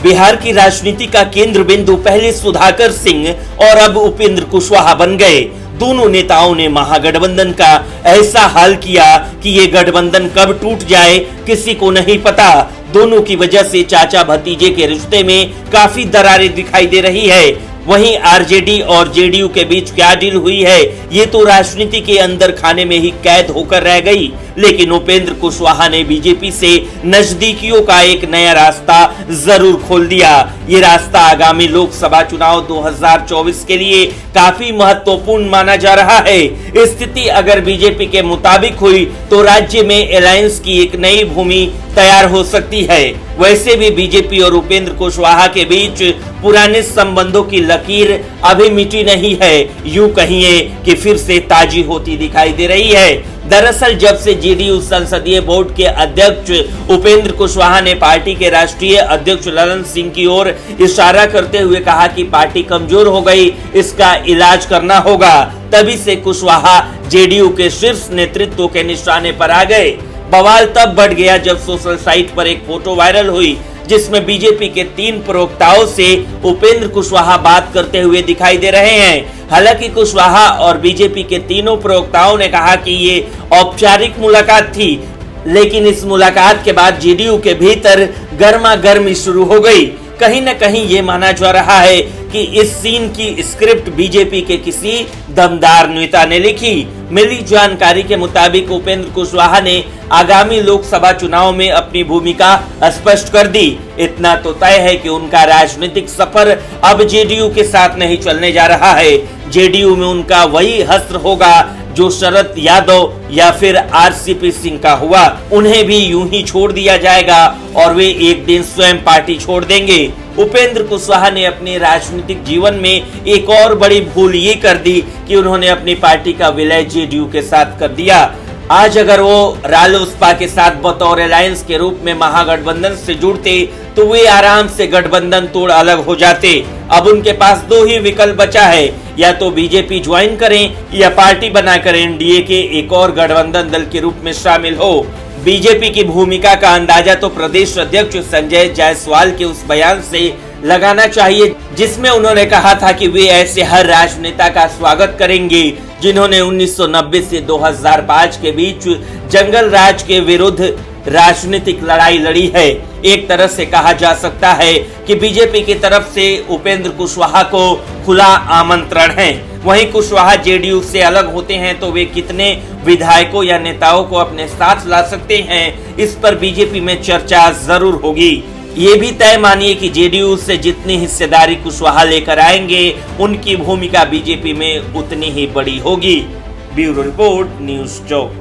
बिहार की राजनीति का केंद्र बिंदु पहले सुधाकर सिंह और अब उपेंद्र कुशवाहा बन गए। दोनों नेताओं ने महागठबंधन का ऐसा हाल किया कि ये गठबंधन कब टूट जाए किसी को नहीं पता। दोनों की वजह से चाचा भतीजे के रिश्ते में काफी दरारें दिखाई दे रही है। वहीं आरजेडी और जेडीयू के बीच क्या डील हुई है, ये तो राजनीति के अंदर खाने में ही कैद होकर रह गई। लेकिन उपेंद्र कुशवाहा ने बीजेपी से नजदीकियों का एक नया रास्ता जरूर खोल दिया। ये रास्ता आगामी लोकसभा चुनाव 2024 के लिए काफी महत्वपूर्ण माना जा रहा है। स्थिति अगर बीजेपी के मुताबिक हुई तो राज्य में अलायंस की एक नई भूमि तैयार हो सकती है। वैसे भी बीजेपी और उपेंद्र कुशवाहा के बीच पुराने संबंधों की लकीर अभी मिटी नहीं है, यूं कहिए कि फिर से ताजी होती दिखाई दे रही है। दरअसल जब से जेडीयू संसदीय बोर्ड के अध्यक्ष उपेंद्र कुशवाहा ने पार्टी के राष्ट्रीय अध्यक्ष ललन सिंह की ओर इशारा करते हुए कहा कि पार्टी कमजोर हो गई, इसका इलाज करना होगा, तभी से कुशवाहा जेडीयू के शीर्ष नेतृत्व के निशाने पर आ गए। बवाल तब बढ़ गया जब सोशल साइट पर एक फोटो वायरल हुई जिसमें बीजेपी के 3 प्रवक्ताओं से उपेंद्र कुशवाहा बात करते हुए दिखाई दे रहे हैं। हालांकि कुशवाहा और बीजेपी के तीनों प्रवक्ताओं ने कहा कि ये औपचारिक मुलाकात थी, लेकिन इस मुलाकात के बाद जेडीयू के भीतर गर्मा गर्मी शुरू हो गई। कहीं न कहीं ये माना जा रहा है कि इस सीन की स्क्रिप्ट बीजेपी के किसी दमदार नेता ने लिखी। मिली जानकारी के मुताबिक उपेंद्र कुशवाहा ने आगामी लोकसभा चुनाव में अपनी भूमिका स्पष्ट कर दी। इतना तो तय है कि उनका राजनीतिक सफर अब जेडीयू के साथ नहीं चलने जा रहा है। जेडीयू में उनका वही हश्र होगा जो शरद यादव या फिर आरसीपी सिंह का हुआ। उन्हें भी यूं ही छोड़ दिया जाएगा और वे एक दिन स्वयं पार्टी छोड़ देंगे। उपेंद्र कुशवाहा ने अपने राजनीतिक जीवन में एक और बड़ी भूल ये कर दी कि उन्होंने अपनी पार्टी का विलय जेडीयू के साथ कर दिया। आज अगर वो रालोसपा के साथ बतौर अलायंस के रूप में महागठबंधन से जुड़ते तो वे आराम से गठबंधन तोड़ अलग हो जाते। अब उनके पास 2 ही विकल्प बचा है, या तो बीजेपी ज्वाइन करें या पार्टी बनाकर एनडीए के एक और गठबंधन दल के रूप में शामिल हो। बीजेपी की भूमिका का अंदाजा तो प्रदेश अध्यक्ष संजय जायसवाल के उस बयान से लगाना चाहिए जिसमें उन्होंने कहा था कि वे ऐसे हर राजनेता का स्वागत करेंगे जिन्होंने 1990 से 2005 के बीच जंगल राज के विरुद्ध राजनीतिक लड़ाई लड़ी है। एक तरह से कहा जा सकता है कि बीजेपी की तरफ से उपेंद्र कुशवाहा को खुला आमंत्रण है। वहीं कुशवाहा जेडीयू से अलग होते हैं तो वे कितने विधायकों या नेताओं को अपने साथ ला सकते हैं, इस पर बीजेपी में चर्चा जरूर होगी। ये भी तय मानिए कि जेडीयू से जितनी हिस्सेदारी कुशवाहा लेकर आएंगे उनकी भूमिका बीजेपी में उतनी ही बड़ी होगी। ब्यूरो रिपोर्ट, न्यूज़ चौक।